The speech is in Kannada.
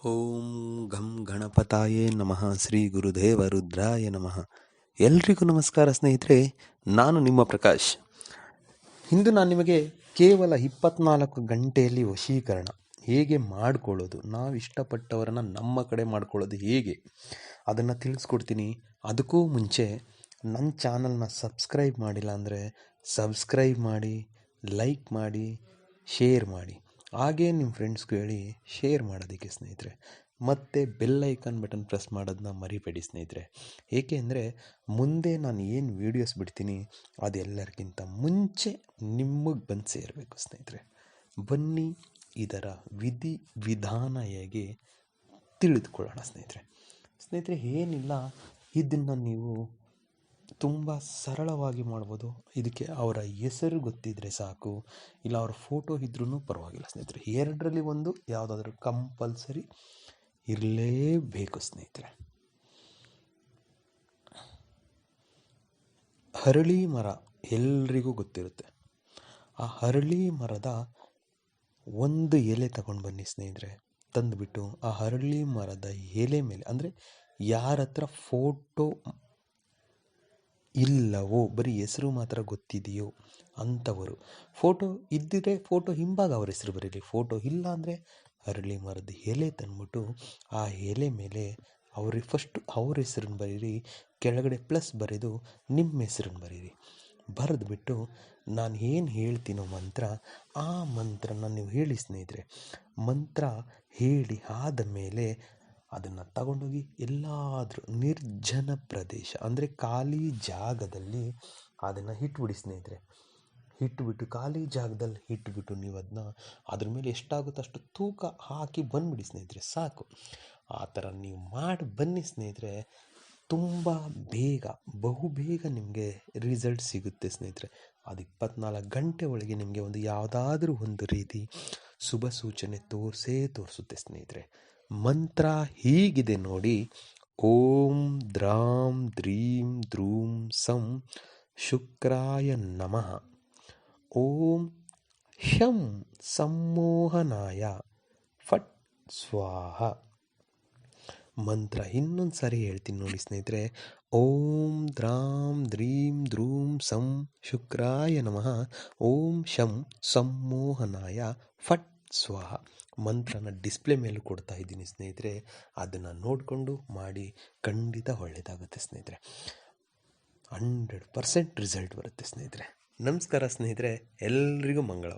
ಓಂ ಘಂ ಗಣಪತಾಯೇ ನಮಃ ಶ್ರೀ ಗುರುದೇವ ರುದ್ರಾಯ ನಮಃ. ಎಲ್ರಿಗೂ ನಮಸ್ಕಾರ ಸ್ನೇಹಿತರೆ, ನಾನು ನಿಮ್ಮ ಪ್ರಕಾಶ್. ಇಂದು ನಾನು ನಿಮಗೆ ಕೇವಲ 24 ಗಂಟೆಯಲ್ಲಿ ವಶೀಕರಣ ಹೇಗೆ ಮಾಡಿಕೊಳ್ಳೋದು, ನಾವು ಇಷ್ಟಪಟ್ಟವರನ್ನು ನಮ್ಮ ಕಡೆ ಮಾಡ್ಕೊಳ್ಳೋದು ಹೇಗೆ ಅದನ್ನು ತಿಳಿಸ್ಕೊಡ್ತೀನಿ. ಅದಕ್ಕೂ ಮುಂಚೆ ನನ್ನ ಚಾನಲ್ನ ಸಬ್ಸ್ಕ್ರೈಬ್ ಮಾಡಿಲ್ಲ ಅಂದರೆ ಸಬ್ಸ್ಕ್ರೈಬ್ ಮಾಡಿ, ಲೈಕ್ ಮಾಡಿ, ಶೇರ್ ಮಾಡಿ. ಹಾಗೇ ನಿಮ್ಮ ಫ್ರೆಂಡ್ಸ್ಗೂ ಹೇಳಿ ಶೇರ್ ಮಾಡೋದಕ್ಕೆ ಸ್ನೇಹಿತರೆ. ಮತ್ತು ಬೆಲ್ ಐಕಾನ್ ಬಟನ್ ಪ್ರೆಸ್ ಮಾಡೋದನ್ನ ಮರಿಬೇಡಿ ಸ್ನೇಹಿತರೆ. ಏಕೆ ಅಂದರೆ ಮುಂದೆ ನಾನು ಏನು ವೀಡಿಯೋಸ್ ಬಿಡ್ತೀನಿ ಅದೆಲ್ಲರಿಗಿಂತ ಮುಂಚೆ ನಿಮಗೆ ಬಂದು ಸೇರಬೇಕು ಸ್ನೇಹಿತರೆ. ಬನ್ನಿ ಇದರ ವಿಧಾನ ಹೇಗೆ ತಿಳಿದುಕೊಳ್ಳೋಣ ಸ್ನೇಹಿತರೆ. ಏನಿಲ್ಲ, ಇದನ್ನು ನೀವು ತುಂಬ ಸರಳವಾಗಿ ಮಾಡ್ಬೋದು. ಇದಕ್ಕೆ ಅವರ ಹೆಸರು ಗೊತ್ತಿದ್ದರೆ ಸಾಕು, ಇಲ್ಲ ಅವರ ಫೋಟೋ ಇದ್ರೂ ಪರವಾಗಿಲ್ಲ ಸ್ನೇಹಿತರೆ. ಎರಡರಲ್ಲಿ ಒಂದು ಯಾವುದಾದ್ರೂ ಕಂಪಲ್ಸರಿ ಇರಲೇಬೇಕು ಸ್ನೇಹಿತರೆ. ಹರಳಿ ಮರ ಎಲ್ರಿಗೂ ಗೊತ್ತಿರುತ್ತೆ. ಆ ಹರಳಿ ಮರದ ಒಂದು ಎಲೆ ತಗೊಂಡು ಬನ್ನಿ ಸ್ನೇಹಿತರೆ. ತಂದುಬಿಟ್ಟು ಆ ಹರಳಿ ಮರದ ಎಲೆ ಮೇಲೆ, ಅಂದರೆ ಯಾರ ಹತ್ರ ಫೋಟೋ ಇಲ್ಲವೋ, ಬರೀ ಹೆಸರು ಮಾತ್ರ ಗೊತ್ತಿದೆಯೋ ಅಂಥವರು, ಫೋಟೋ ಇದ್ದಿದ್ರೆ ಫೋಟೋ ಹಿಂಭಾಗ ಅವ್ರ ಹೆಸರು ಬರೀರಿ. ಫೋಟೋ ಇಲ್ಲ ಅಂದರೆ ಹರಳಿ ಮರದ ಎಲೆ ತಂದ್ಬಿಟ್ಟು ಆ ಎಲೆ ಮೇಲೆ ಫಸ್ಟು ಅವ್ರ ಹೆಸರನ್ನು ಬರೀರಿ, ಕೆಳಗಡೆ ಪ್ಲಸ್ ಬರೆದು ನಿಮ್ಮ ಹೆಸರನ್ನು ಬರೀರಿ. ಬರೆದ್ಬಿಟ್ಟು ನಾನು ಏನು ಹೇಳ್ತೀನೋ ಮಂತ್ರ, ಆ ಮಂತ್ರನ ನೀವು ಹೇಳಿ ಸ್ನೇಹಿತರೆ. ಮಂತ್ರ ಹೇಳಿ ಆದ ಮೇಲೆ ಅದನ್ನು ತಗೊಂಡೋಗಿ ಎಲ್ಲಾದರೂ ನಿರ್ಜನ ಪ್ರದೇಶ, ಅಂದರೆ ಖಾಲಿ ಜಾಗದಲ್ಲಿ ಅದನ್ನು ಇಟ್ಬಿಡಿ ಸ್ನೇಹಿತರೆ. ಇಟ್ಬಿಟ್ಟು ಖಾಲಿ ಜಾಗದಲ್ಲಿ ಇಟ್ಬಿಟ್ಟು ನೀವು ಅದನ್ನ ಅದ್ರ ಮೇಲೆ ಎಷ್ಟಾಗುತ್ತೋ ಅಷ್ಟು ತೂಕ ಹಾಕಿ ಬಂದುಬಿಡಿ ಸ್ನೇಹಿತರೆ, ಸಾಕು. ಆ ಥರ ನೀವು ಮಾಡಿ ಬನ್ನಿ ಸ್ನೇಹಿತರೆ. ತುಂಬ ಬೇಗ, ಬಹುಬೇಗ ನಿಮಗೆ ರಿಸಲ್ಟ್ ಸಿಗುತ್ತೆ ಸ್ನೇಹಿತರೆ. ಅದು 24 ಗಂಟೆ ಒಳಗೆ ನಿಮಗೆ ಒಂದು ಯಾವುದಾದ್ರೂ ಒಂದು ರೀತಿ ಶುಭ ಸೂಚನೆ ತೋರಿಸುತ್ತೆ ಸ್ನೇಹಿತರೆ. ಮಂತ್ರ ಹೀಗಿದೆ ನೋಡಿ: ಓಂ ದ್ರಾಂ ದ್ರೀಂ ದ್ರೂಂ ಸಂ ಶುಕ್ರಾಯ ನಮಃ. ಓಂ ಶಂ ಸಂಮೋಹನಾಯ ಫಟ್ ಸ್ವಾಹ. ಮಂತ್ರ ಇನ್ನೊಂದು ಸಾರಿ ಹೇಳ್ತೀನಿ ನೋಡಿ ಸ್ನೇಹಿತರೆ. ಓಂ ದ್ರಾಂ ದ್ರೀಂ ದ್ರೂಂ ಸಂ ಶುಕ್ರಾಯ ನಮಃ. ಓಂ ಶಂ ಸಂಮೋಹನಾಯ ಫಟ್ ಸ್ವಾಹ. ಮಂತ್ರನ ಡಿಸ್ಪ್ಲೇ ಮೇಲೂ ಕೊಡ್ತಾ ಇದ್ದೀನಿ ಸ್ನೇಹಿತರೆ. ಅದನ್ನು ನೋಡಿಕೊಂಡು ಮಾಡಿ, ಖಂಡಿತ ಒಳ್ಳೆಯದಾಗುತ್ತೆ ಸ್ನೇಹಿತರೆ. 100% ರಿಸಲ್ಟ್ ಬರುತ್ತೆ ಸ್ನೇಹಿತರೆ. ನಮಸ್ಕಾರ ಸ್ನೇಹಿತರೆ, ಎಲ್ರಿಗೂ ಮಂಗಳವಾರ.